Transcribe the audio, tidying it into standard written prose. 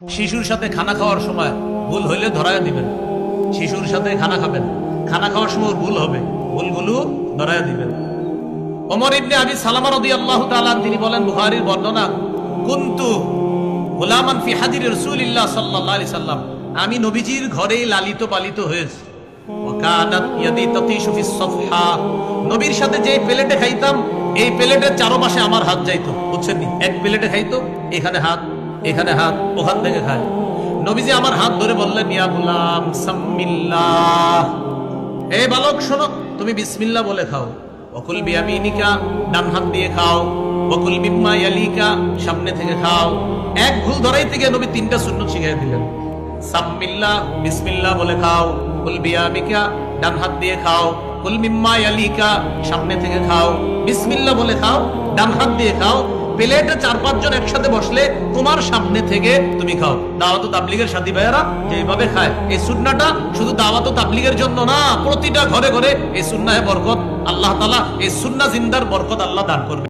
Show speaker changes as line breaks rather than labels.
শিশুর সাথে খানা খাওয়ার সময় ভুল হইলে ধরায় দিবেন। শিশুর সাথে খানা খাবেন, খানা খাওয়ার সময় ভুল হবে, ভুলগুলো ধরায় দিবেন। ওমর ইবনে আবি সালামা রাদিয়াল্লাহু তাআলা তিনি বলেন, বুখারীর বর্ণনা, কুনতু গুলামান ফি হাদির রাসূলিল্লাহ সাল্লাল্লাহু আলাইহি সাল্লাম, আমি নবীজির ঘরেই লালিত পালিত হয়েছি। ওয়া কানাত ইয়াদি তাতিশু ফিস সাফহা, নবীর সাথে যে প্লেটে খাইতাম এই প্লেটের চারপাশে আমার হাত যাইতো, বুঝছেন নি? এক প্লেটে খাইতো, এখানে হাত, এখানে হাত, ওখান থেকে খায়। নবীজি আমার হাত ধরে বললেন, ইয়া গুলাম সাম্মিল্লাহ, এই বালক শোনো, তুমি বিসমিল্লাহ বলে খাও। ওয়াকুল বিয়ামিনিকা, ডান হাত দিয়ে খাও। ওয়াকুল মিম্মা ইয়ালিকা, সামনে থেকে খাও। এক ভুল ধরাইতে গিয়ে নবী তিনটা সুন্নাত শিখিয়ে দিলেন। সাম্মিল্লাহ, বিসমিল্লাহ বলে খাও। কুল বিয়ামিকা, ডান হাত দিয়ে খাও। কুল মিম্মা ইয়ালিকা, সামনে থেকে খাও। বিসমিল্লাহ বলে খাও, ডান হাত দিয়ে খাও। প্লেটে 4-5 জন একসাথে বসলে তোমার সামনে থেকে তুমি খাও। দাওয়াত ও তাবলীগের সাথী ভাইয়েরা যেভাবে খায়, এই সুন্নাহটা শুধু দাওয়াত ও তাবলীগের জন্য না, প্রতিটা ঘরে ঘরে এই সুন্নাহে বরকত। আল্লাহ তাআলা এই সুন্নাহ জিন্দার বরকত আল্লাহ দান করবে।